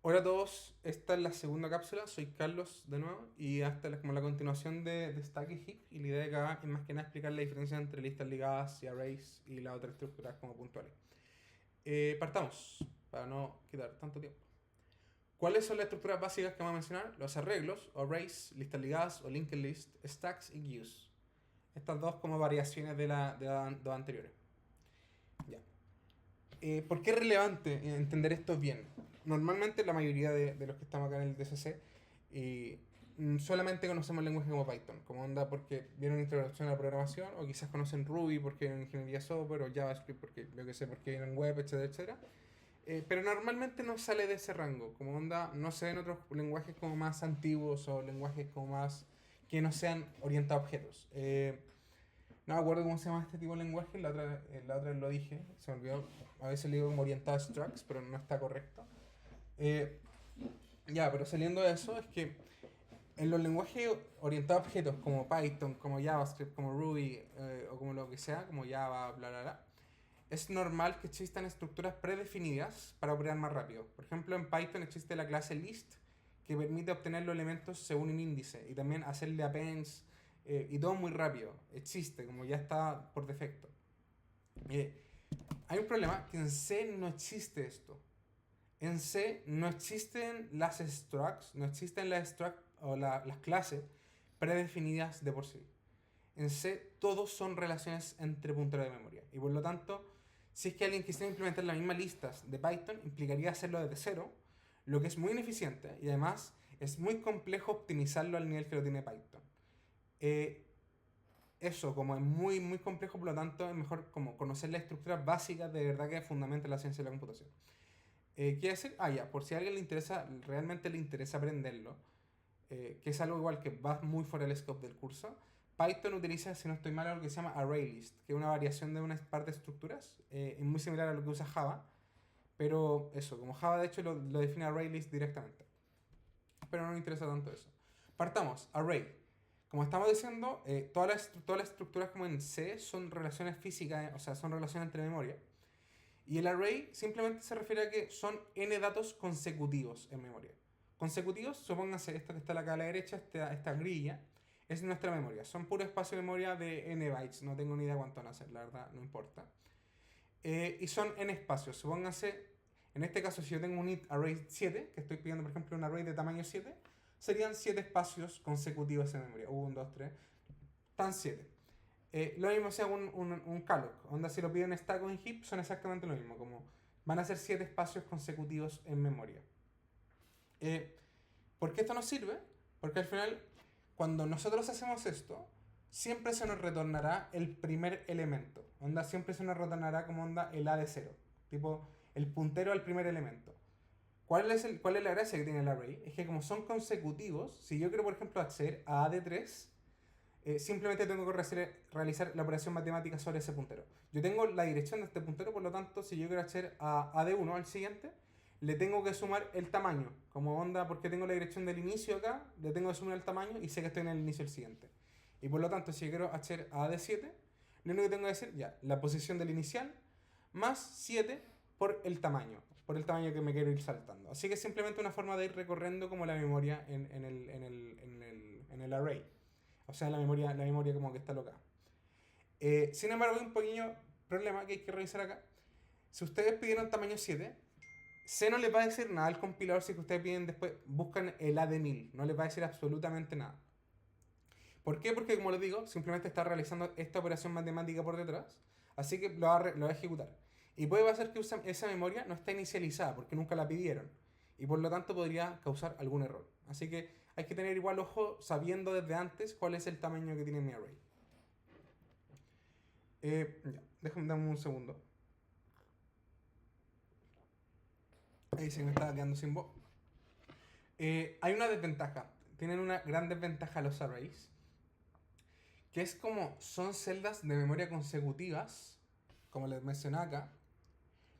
Hola a todos, esta es la segunda cápsula, soy Carlos de nuevo y hasta como la continuación de Stack y Heap, y la idea de acá es más que nada explicar la diferencia entre listas ligadas y arrays y las otras estructuras como puntuales. Partamos, para no quitar tanto tiempo. ¿Cuáles son las estructuras básicas que vamos a mencionar? Los arreglos, o arrays, listas ligadas o linked list, stacks y queues. Estas dos como variaciones de las dos anteriores. Ya. ¿Por qué es relevante entender esto bien? Normalmente la mayoría de los que estamos acá en el DCC solamente conocemos lenguajes como Python, como onda porque vieron introducción a la programación, o quizás conocen Ruby porque en ingeniería software, o JavaScript porque yo que sé, porque vienen web, etcétera, etcétera. Pero normalmente no sale de ese rango, como onda, no se ven otros lenguajes como más antiguos o lenguajes como más que no sean orientados a objetos. No me acuerdo cómo se llama este tipo de lenguaje, la otra vez lo dije, se me olvidó. A veces le digo como orientado a structs, pero no está correcto. Eh, ya, pero saliendo de eso, es que en los lenguajes orientados a objetos como Python, como JavaScript, como Ruby, o como lo que sea, como Java, bla, bla, bla, es normal que existan estructuras predefinidas para operar más rápido. Por ejemplo, en Python existe la clase list que permite obtener los elementos según un índice y también hacerle appends, y todo muy rápido. Existe, como ya está por defecto. Eh, Hay un problema que en C no existe esto. En C no existen las structs, no existen las structs o las clases predefinidas de por sí. En C todos son relaciones entre punteros de memoria. Y por lo tanto, si es que alguien quisiera implementar las mismas listas de Python, implicaría hacerlo desde cero, lo que es muy ineficiente y además es muy complejo optimizarlo al nivel que lo tiene Python. Eh, Eso, como es muy, muy complejo, por lo tanto es mejor como conocer las estructuras básicas de verdad que fundamentan la ciencia de la computación. ¿Qué decir? Ah, ya, por si a alguien le interesa, realmente le interesa aprenderlo, que es algo igual que va muy fuera del scope del curso. Python utiliza, si no estoy mal, algo que se llama ArrayList, que es una variación de una par de estructuras. Es muy similar a lo que usa Java, pero eso, como Java de hecho lo define ArrayList directamente. Pero no nos interesa tanto eso. Partamos, array. Como estamos diciendo, todas las estructuras como en C son relaciones físicas, o sea, son relaciones entre memoria. Y el array simplemente se refiere a que son n datos consecutivos en memoria. Consecutivos, supónganse esto que está acá a la derecha, esta grilla, es nuestra memoria. Son puro espacio de memoria de n bytes. No tengo ni idea cuánto van a ser, la verdad, no importa. Y son n espacios. Supónganse, en este caso, si yo tengo un int array 7, que estoy pidiendo, por ejemplo, un array de tamaño 7, serían 7 espacios consecutivos en memoria. 1, 2, 3, tan 7. Lo mismo si hago un calloc. Onda, si lo pido en stack o en heap, son exactamente lo mismo. Como van a ser 7 espacios consecutivos en memoria. Eh, ¿Por qué esto nos sirve? Porque al final, cuando nosotros hacemos esto, siempre se nos retornará el primer elemento. Onda, siempre se nos retornará como onda el A de cero. Tipo, el puntero al primer elemento. ¿Cuál es la gracia que tiene el array? Es que como son consecutivos, si yo quiero, por ejemplo, acceder a A de 3, simplemente tengo que realizar la operación matemática sobre ese puntero. Yo tengo la dirección de este puntero, por lo tanto, si yo quiero acceder a D1 al siguiente, le tengo que sumar el tamaño. Como onda, porque tengo la dirección del inicio acá, le tengo que sumar el tamaño y sé que estoy en el inicio del siguiente. Y por lo tanto, si yo quiero acceder a D7, lo único que tengo que decir, ya, la posición del inicial más 7 por el tamaño que me quiero ir saltando. Así que es simplemente una forma de ir recorriendo como la memoria en el array. O sea, la memoria como que está loca. Sin embargo, hay un pequeño problema que hay que revisar acá. Si ustedes pidieron tamaño 7, C no les va a decir nada al compilador si que ustedes piden después, buscan el A de 1000. No les va a decir absolutamente nada. ¿Por qué? Porque, como les digo, simplemente está realizando esta operación matemática por detrás. Así que lo va a ejecutar. Y puede pasar que esa memoria no está inicializada porque nunca la pidieron. Y por lo tanto podría causar algún error. Así que hay que tener igual ojo sabiendo desde antes cuál es el tamaño que tiene mi array. Ya, déjame darme un segundo. Ahí se me estaba quedando sin voz. Hay una desventaja. Tienen una gran desventaja los arrays. Que es como son celdas de memoria consecutivas, como les mencioné acá,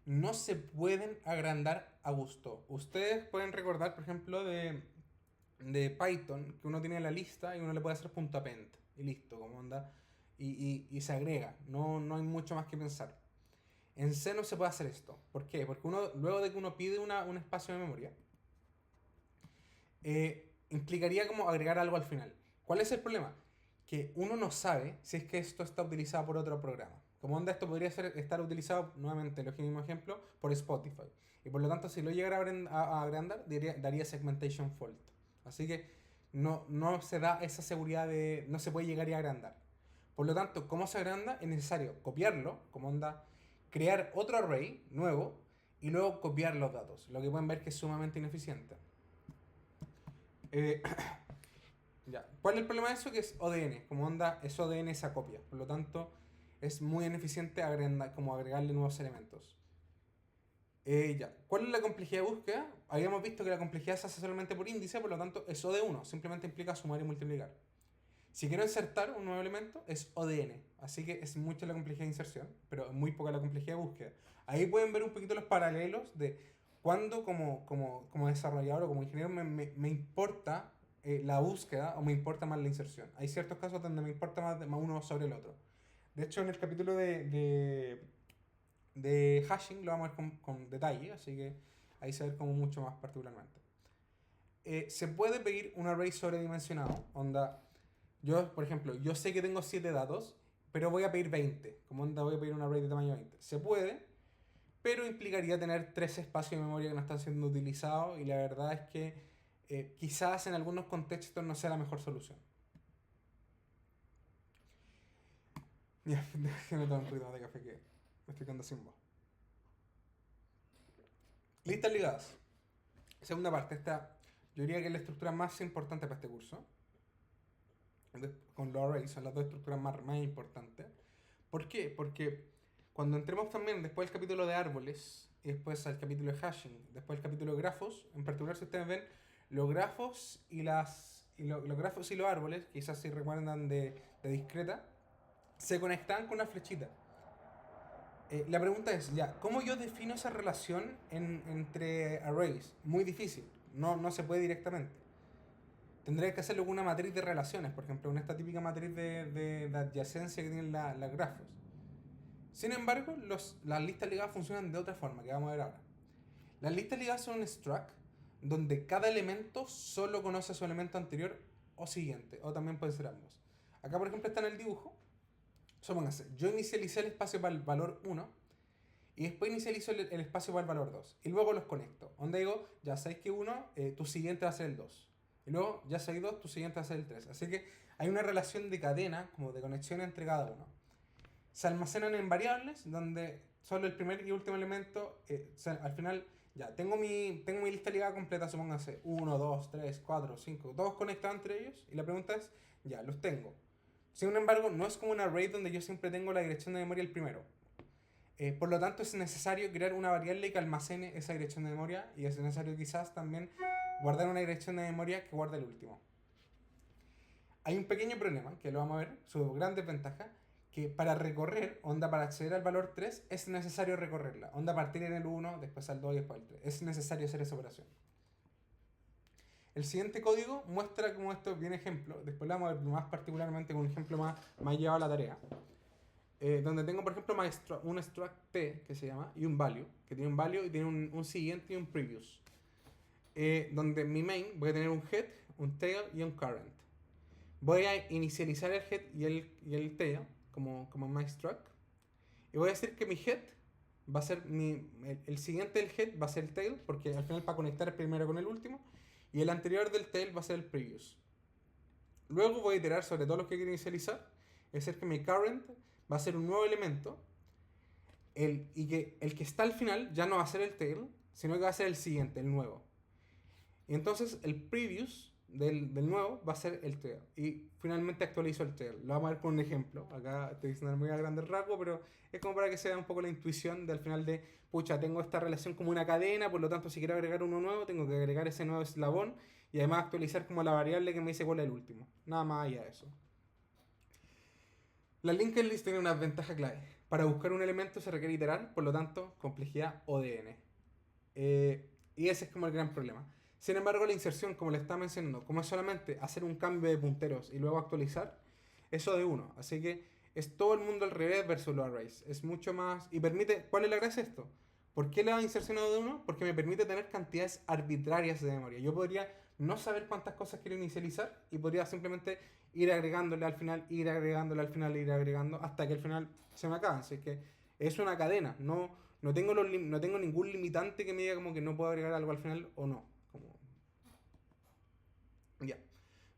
no se pueden agrandar a gusto. Ustedes pueden recordar, por ejemplo, de Python, que uno tiene la lista y uno le puede hacer punto .append. Y listo, como anda. Y se agrega. No hay mucho más que pensar. En C no se puede hacer esto. ¿Por qué? Porque luego de que uno pide un espacio de memoria, implicaría como agregar algo al final. ¿Cuál es el problema? Que uno no sabe si es que esto está utilizado por otro programa. Como onda, esto podría estar utilizado, nuevamente, el mismo ejemplo, por Spotify. Y por lo tanto, si lo llegara a agrandar, daría segmentation fault. Así que no se da esa seguridad de no se puede llegar y agrandar. Por lo tanto, ¿cómo se agranda? Es necesario copiarlo, como onda, crear otro array nuevo y luego copiar los datos. Lo que pueden ver que es sumamente ineficiente. Eh, ya. ¿Cuál es el problema de eso? Que es ODN. Como onda, es ODN esa copia. Por lo tanto, es muy ineficiente como agregarle nuevos elementos. Ya. ¿Cuál es la complejidad de búsqueda? Habíamos visto que la complejidad se hace solamente por índice, por lo tanto es O de 1. Simplemente implica sumar y multiplicar. Si quiero insertar un nuevo elemento, es ODN. Así que es mucha la complejidad de inserción, pero muy poca la complejidad de búsqueda. Ahí pueden ver un poquito los paralelos de cuándo como desarrollador o como ingeniero me importa la búsqueda o me importa más la inserción. Hay ciertos casos donde me importa más uno sobre el otro. De hecho, en el capítulo de hashing lo vamos a ver con detalle, así que ahí se ve como mucho más particularmente. Se puede pedir un array sobredimensionado, onda, yo, por ejemplo, yo sé que tengo 7 datos, pero voy a pedir 20, como onda voy a pedir un array de tamaño 20. Se puede, pero implicaría tener 3 espacios de memoria que no están siendo utilizados y la verdad es que quizás en algunos contextos no sea la mejor solución. Ya, déjame tomar un poquito más de café que me estoy quedando sin voz. Listas ligadas. Segunda parte, yo diría que es la estructura más importante para este curso. Con los arrays son las dos estructuras más importantes. ¿Por qué? Porque cuando entremos también después del capítulo de árboles y después al capítulo de hashing, después del capítulo de grafos, en particular si ustedes ven los grafos los grafos y los árboles, quizás si recuerdan de discreta, se conectan con una flechita. La pregunta es, ya, ¿cómo yo defino esa relación entre arrays? Muy difícil, no se puede directamente. Tendría que hacerlo con una matriz de relaciones, por ejemplo, con esta típica matriz de adyacencia que tienen las grafos. Sin embargo, las listas ligadas funcionan de otra forma, que vamos a ver ahora. Las listas ligadas son un struct donde cada elemento solo conoce a su elemento anterior o siguiente, o también pueden ser ambos. Acá, por ejemplo, está en el dibujo. Supóngase, yo inicialicé el espacio para el valor 1 y después inicializo el espacio para el valor 2 y luego los conecto. Donde digo, ya sabéis que 1, tu siguiente va a ser el 2. Y luego, ya sabéis 2, tu siguiente va a ser el 3. Así que hay una relación de cadena, como de conexión entre cada uno. Se almacenan en variables donde solo el primer y último elemento, al final, ya, tengo mi lista ligada completa, supóngase 1, 2, 3, 4, 5, todos conectados entre ellos. Y la pregunta es, ya, los tengo. Sin embargo, no es como un array donde yo siempre tengo la dirección de memoria el primero. Por lo tanto, es necesario crear una variable que almacene esa dirección de memoria y es necesario quizás también guardar una dirección de memoria que guarde el último. Hay un pequeño problema, que lo vamos a ver, su gran desventaja, que para recorrer, onda para acceder al valor 3, es necesario recorrerla. Onda partir en el 1, después al 2 y después al 3. Es necesario hacer esa operación. El siguiente código muestra cómo esto es bien ejemplo. Después lo vamos a ver más particularmente con un ejemplo más llevado a la tarea. Donde tengo, por ejemplo, un struct t que se llama y un value, que tiene un value y tiene un siguiente y un previous. Donde mi main voy a tener un head, un tail y un current. Voy a inicializar el head y el tail como my struct. Y voy a decir que mi head va a ser el siguiente del head va a ser el tail, porque al final para conectar el primero con el último. Y el anterior del tail va a ser el previous. Luego voy a iterar sobre todo lo que quiero inicializar. Es decir, que mi current va a ser un nuevo elemento. Y que el que está al final ya no va a ser el tail, sino que va a ser el siguiente, el nuevo. Y entonces el previous del nuevo va a ser el tail. Y finalmente actualizo el tail. Lo vamos a ver con un ejemplo. Acá estoy diciendo muy a grandes rasgos, pero es como para que se vea un poco la intuición del final de, pucha, tengo esta relación como una cadena, por lo tanto si quiero agregar uno nuevo, tengo que agregar ese nuevo eslabón y además actualizar como la variable que me dice cuál es el último. Nada más allá de eso. La linked list tiene una ventaja clave. Para buscar un elemento se requiere iterar, por lo tanto, complejidad ODN. Y ese es como el gran problema. Sin embargo, la inserción, como le estaba mencionando, como es solamente hacer un cambio de punteros y luego actualizar, eso de uno. Así que es todo el mundo al revés versus los arrays. Es mucho más... Y permite... ¿Cuál es la gracia de esto? ¿Por qué la inserción de uno? Porque me permite tener cantidades arbitrarias de memoria. Yo podría no saber cuántas cosas quiero inicializar y podría simplemente ir agregándole al final, ir agregándole al final, ir agregando hasta que al final se me acaban. Así que es una cadena, no tengo, no tengo ningún limitante que me diga como que no puedo agregar algo al final o no. Como, ya.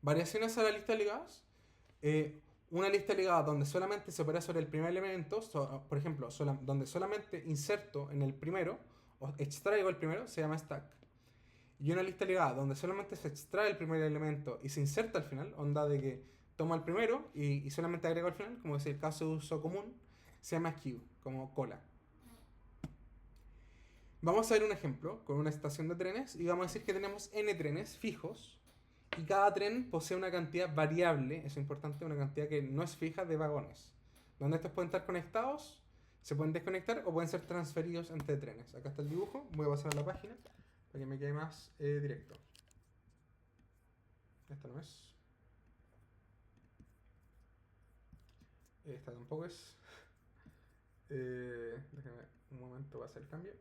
Variaciones a la lista de ligadas. Eh, una lista ligada donde solamente se opera sobre el primer elemento, por ejemplo, donde solamente inserto en el primero o extraigo el primero, se llama stack. Y una lista ligada donde solamente se extrae el primer elemento y se inserta al final, onda de que toma el primero y solamente agrego al final, como es el caso de uso común, se llama queue, como cola. Vamos a ver un ejemplo con una estación de trenes y vamos a decir que tenemos n trenes fijos y cada tren posee una cantidad variable, eso es importante, una cantidad que no es fija de vagones, donde estos pueden estar conectados, se pueden desconectar o pueden ser transferidos entre trenes. Acá está el dibujo, voy a pasar a la página para que me quede más directo. Esta no es. Esta tampoco es. Déjame un momento para hacer el cambio.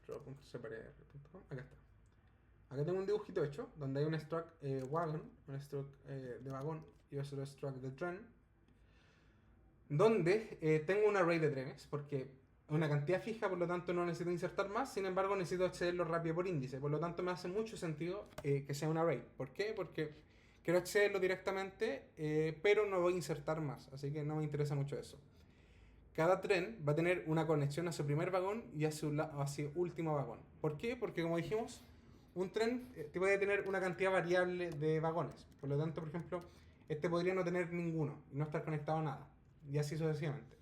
Draw.separe.com. Acá está. Acá tengo un dibujito hecho donde hay un struct wagon, un struct de vagón y otro struct de tren, donde tengo un array de trenes porque es una cantidad fija, por lo tanto no necesito insertar más, sin embargo necesito accederlo rápido por índice, por lo tanto me hace mucho sentido que sea un array. ¿Por qué? Porque quiero accederlo directamente, pero no voy a insertar más, así que no me interesa mucho eso. Cada tren va a tener una conexión a su primer vagón y a su último vagón. ¿Por qué? Porque como dijimos, un tren puede tener una cantidad variable de vagones. Por lo tanto, por ejemplo, este podría no tener ninguno y no estar conectado a nada. Y así sucesivamente.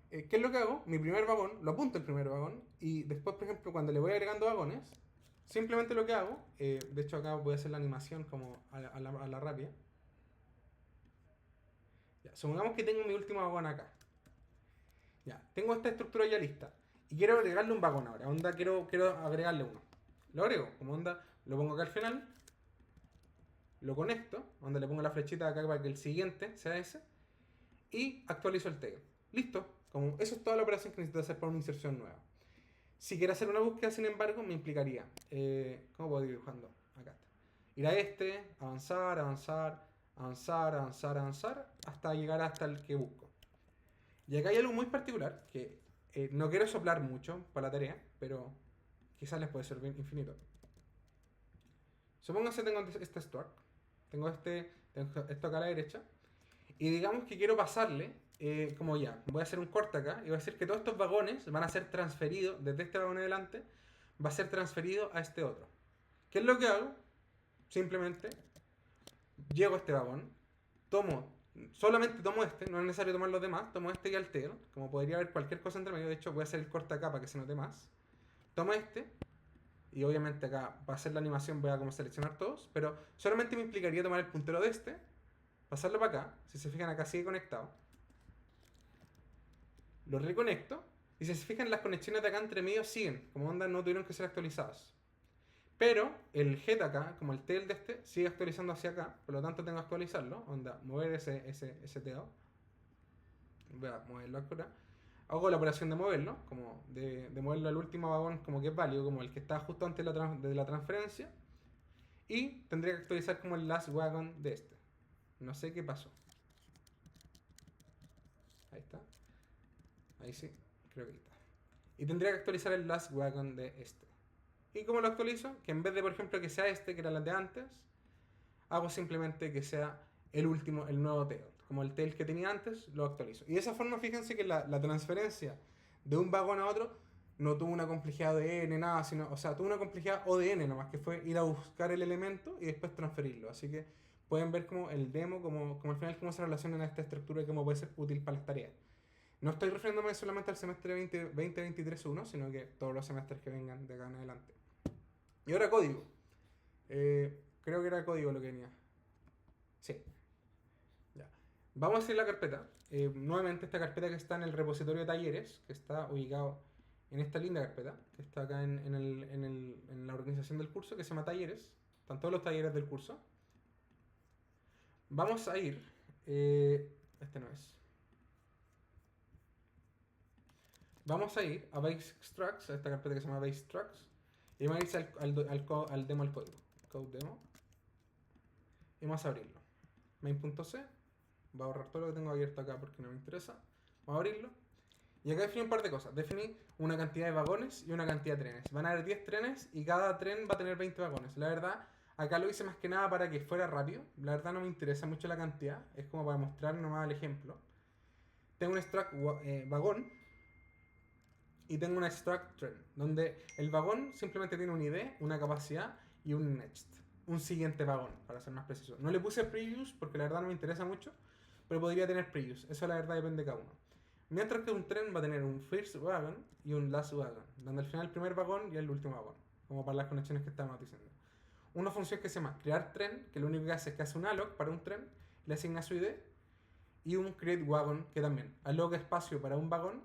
¿Qué es lo que hago? Mi primer vagón, lo apunto el primer vagón y después, por ejemplo, cuando le voy agregando vagones, simplemente lo que hago, de hecho acá voy a hacer la animación como a la rápida. Ya, supongamos que tengo mi último vagón acá. Ya, tengo esta estructura ya lista y quiero agregarle un vagón ahora. Onda, quiero agregarle uno. Lo agrego, como onda, lo pongo acá al final, lo conecto, donde le pongo la flechita acá para que el siguiente sea ese, y actualizo el tail. Listo, como eso es toda la operación que necesito hacer para una inserción nueva. Si quiero hacer una búsqueda, sin embargo, me implicaría, ¿cómo puedo ir dibujando? Acá está. Ir a este, avanzar, avanzar, avanzar, avanzar, avanzar, hasta llegar hasta el que busco. Y acá hay algo muy particular, que no quiero soplar mucho para la tarea, pero quizás les puede servir infinito. Supónganse que tengo este struct, tengo esto acá a la derecha, y digamos que quiero pasarle, como ya, voy a hacer un corte acá, y voy a decir que todos estos vagones van a ser transferidos, desde este vagón adelante, va a ser transferido a este otro. ¿Qué es lo que hago? Simplemente llego a este vagón, solamente tomo este, no es necesario tomar los demás, tomo este y altero, como podría haber cualquier cosa entre medio, de hecho voy a hacer el corte acá para que se note más. Tomo este, y obviamente acá para hacer la animación voy a como seleccionar todos, pero solamente me implicaría tomar el puntero de este, pasarlo para acá, si se fijan acá sigue conectado, lo reconecto, y si se fijan las conexiones de acá entre medio siguen, como onda no tuvieron que ser actualizadas. Pero el head acá, como el tail de este, sigue actualizando hacia acá, por lo tanto tengo que actualizarlo, onda, mover ese tail. Voy a moverlo acá. Hago la operación de moverlo, como de moverlo al último vagón como que es válido, como el que está justo antes de la transferencia. Y tendría que actualizar como el last wagon de este. No sé qué pasó. Ahí está. Ahí sí, creo que ahí está. Y tendría que actualizar el last wagon de este. ¿Y cómo lo actualizo? Que en vez de, por ejemplo, que sea este, que era el de antes, hago simplemente que sea el último, el nuevo tail. Como el tail que tenía antes, lo actualizo. Y de esa forma, fíjense que la transferencia de un vagón a otro no tuvo una complejidad de n, nada, sino, o sea, tuvo una complejidad O de n nomás, que fue ir a buscar el elemento y después transferirlo. Así que pueden ver como el demo, como al final cómo se relaciona en esta estructura y cómo puede ser útil para las tareas. No estoy refiriéndome solamente al semestre 2023-1, sino que todos los semestres que vengan de acá en adelante. Y ahora código. Creo que era código lo que venía. Sí. Ya. Vamos a hacer la carpeta. Nuevamente esta carpeta que está en el repositorio de talleres, que está ubicado en esta linda carpeta, que está acá en la organización del curso, que se llama talleres. Están todos los talleres del curso. Vamos a ir... este no es. Vamos a ir a Base Structs, a esta carpeta que se llama Base Structs. Y vamos a irse al demo, al código. Code demo. Y vamos a abrirlo. Main.c. Va a borrar todo lo que tengo abierto acá porque no me interesa. Vamos a abrirlo. Y acá definí un par de cosas. Definí una cantidad de vagones y una cantidad de trenes. Van a haber 10 trenes y cada tren va a tener 20 vagones. La verdad, acá lo hice más que nada para que fuera rápido. La verdad no me interesa mucho la cantidad. Es como para mostrar nomás el ejemplo. Tengo un struct vagón y tengo una struct tren. Donde el vagón simplemente tiene un ID, una capacidad y un next. Un siguiente vagón, para ser más preciso. No le puse previous porque la verdad no me interesa mucho. Pero podría tener previous. Eso la verdad depende de cada uno. Mientras que un tren va a tener un first wagon y un last wagon, donde al final el primer vagón y el último vagón, como para las conexiones que estamos diciendo. Una función que se llama crear tren, que lo único que hace es que hace un alloc para un tren, le asigna su ID, y un create wagon, que también aloca espacio para un vagón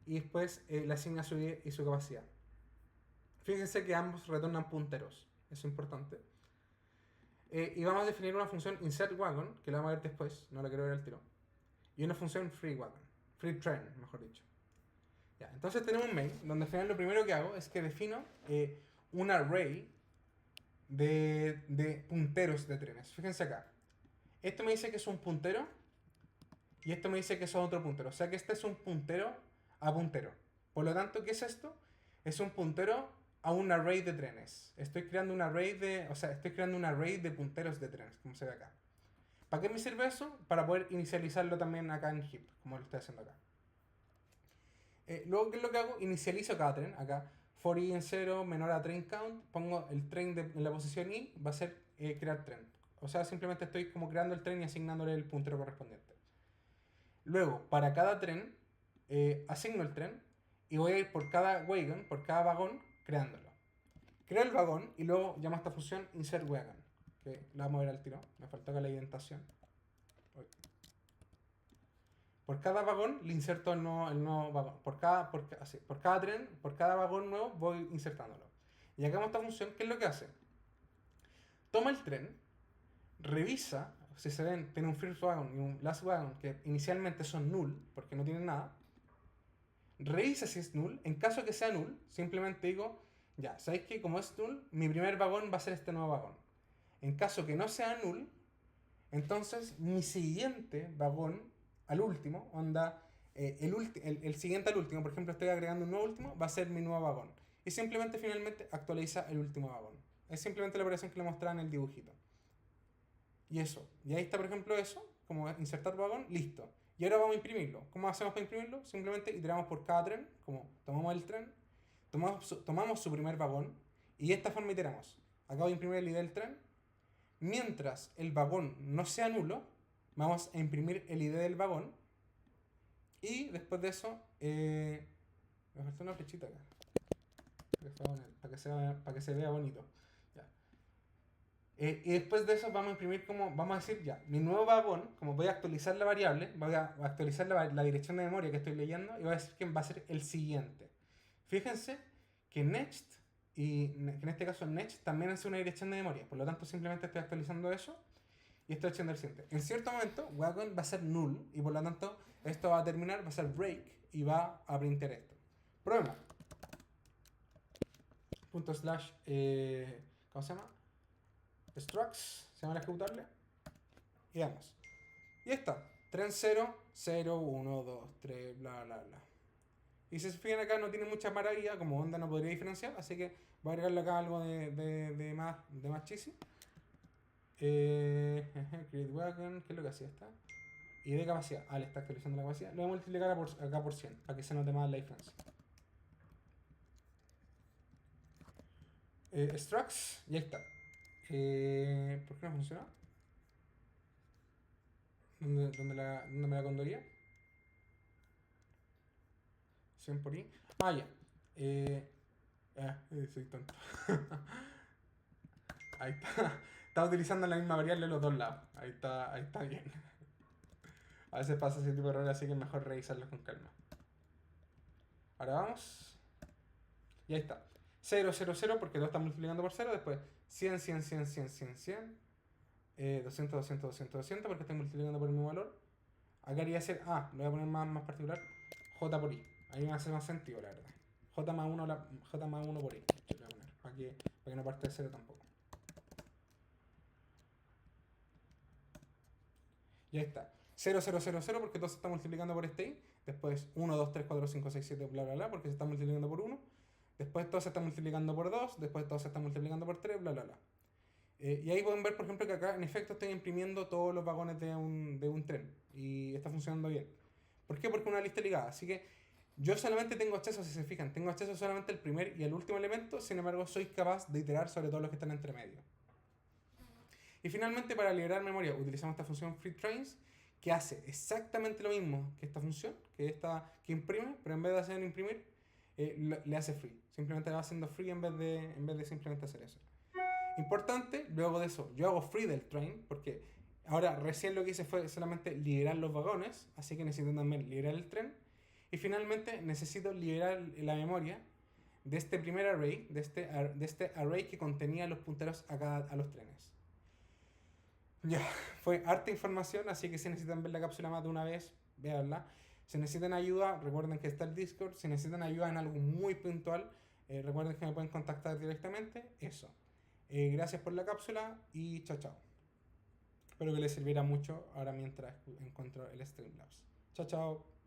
y después le asigna su ID y su capacidad. Fíjense que ambos retornan punteros, eso es importante. Y vamos a definir una función insert wagon, que la vamos a ver después, no la quiero ver al tiro, y una función free wagon. Free train, mejor dicho. Ya, entonces tenemos un main donde al final lo primero que hago es que defino un array de punteros de trenes. Fíjense acá. Esto me dice que es un puntero y esto me dice que es otro puntero. O sea que este es un puntero a puntero. Por lo tanto, ¿qué es esto? Es un puntero a un array de trenes. Estoy creando un array de punteros de trenes, como se ve acá. ¿Para qué me sirve eso? Para poder inicializarlo también acá en heap, como lo estoy haciendo acá. Luego, ¿qué es lo que hago? Inicializo cada tren. Acá, for i en 0 menor a train count, pongo el tren en la posición i, va a ser crear tren. O sea, simplemente estoy como creando el tren y asignándole el puntero correspondiente. Luego, para cada tren, asigno el tren y voy a ir por cada wagon, por cada vagón, creándolo. Creo el vagón y luego llamo a esta función insert wagon, que la vamos a ver al tiro. Me faltó acá la indentación. Por cada vagón le inserto el nuevo vagón. Por cada tren, por cada vagón nuevo voy insertándolo. Y acá esta función, ¿qué es lo que hace? Toma el tren, revisa, si se ven, tiene un first wagon y un last wagon que inicialmente son null, porque no tienen nada. Revisa si es null. En caso que sea null, simplemente digo, ya, ¿sabéis que como es null, mi primer vagón va a ser este nuevo vagón? En caso que no sea null, entonces mi siguiente vagón al último, onda, el siguiente al último, por ejemplo, estoy agregando un nuevo último, va a ser mi nuevo vagón. Y simplemente finalmente actualiza el último vagón. Es simplemente la operación que le mostraba en el dibujito. Y eso. Y ahí está, por ejemplo, eso, como insertar vagón, listo. Y ahora vamos a imprimirlo. ¿Cómo hacemos para imprimirlo? Simplemente iteramos por cada tren, como tomamos el tren, tomamos su primer vagón, y de esta forma iteramos. Acabo de imprimir el ID del tren. Mientras el vagón no sea nulo, vamos a imprimir el ID del vagón. Y después de eso, me falta una flechita acá. Para que se vea bonito. Ya. Y después de eso vamos a imprimir como, vamos a decir ya, mi nuevo vagón, como voy a actualizar la variable, voy a actualizar la dirección de memoria que estoy leyendo y voy a decir que va a ser el siguiente. Fíjense que next, y en este caso next también hace una dirección de memoria, por lo tanto simplemente estoy actualizando eso y estoy haciendo el siguiente. En cierto momento, wagon va a ser null y por lo tanto esto va a terminar, va a ser break y va a printar esto. Problema. Punto slash, ¿cómo se llama? Structs, se llama el ejecutable. Y vamos. Y ahí está. Tren 0, 0, 1, 2, 3, bla, bla, bla. Y si se fijan acá no tiene mucha maravilla, como onda no podría diferenciar, así que voy a agregarle acá algo de más cheesy. Create wagon, ¿qué es lo que hacía esta? Y de capacidad, le está actualizando la capacidad. Lo voy a multiplicar acá por 100, para que se note más la diferencia. Structs, y ahí está. ¿Por qué no funciona? ¿Dónde me la condoría? 100 por i. Ah, ya. Soy tonto. Ahí está. Está utilizando la misma variable en los dos lados. Ahí está bien. A veces pasa ese tipo de errores, así que es mejor revisarlos con calma. Ahora vamos. Y ahí está. 0, 0, 0, porque todo está multiplicando por 0. Después 100, 100, 100, 100, 100, 100. 200, 200, 200, 200, porque estoy multiplicando por el mismo valor. Acá haría ser, lo voy a poner más particular, J por I. Ahí me hace más sentido, la verdad. J más 1 por I. Aquí parte de 0 tampoco. Y ahí está. 0, 0, 0, 0 porque todo se está multiplicando por este i. Después 1, 2, 3, 4, 5, 6, 7, bla, bla, bla, porque se está multiplicando por 1. Después todo se está multiplicando por 2. Después todo se está multiplicando por 3, bla, bla, bla. Y ahí pueden ver, por ejemplo, que acá en efecto estoy imprimiendo todos los vagones de un tren. Y está funcionando bien. ¿Por qué? Porque es una lista ligada. Así que yo solamente tengo acceso, si se fijan, tengo acceso solamente al primer y al último elemento. Sin embargo, soy capaz de iterar sobre todos los que están entre medio. Y finalmente, para liberar memoria, utilizamos esta función freetrains, que hace exactamente lo mismo que esta función, que imprime, pero en vez de hacer imprimir, le hace free. Simplemente va haciendo free en vez de simplemente hacer eso. Importante, luego de eso, yo hago free del train, porque ahora recién lo que hice fue solamente liberar los vagones, así que necesito también liberar el tren. Y finalmente necesito liberar la memoria de este primer array, de este array que contenía los punteros a los trenes. Ya, fue harta información, así que si necesitan ver la cápsula más de una vez, véanla. Si necesitan ayuda, recuerden que está el Discord. Si necesitan ayuda en algo muy puntual, recuerden que me pueden contactar directamente. Eso. Gracias por la cápsula y chao, chao. Espero que les sirviera mucho ahora mientras encuentro el Streamlabs. Chao, chao.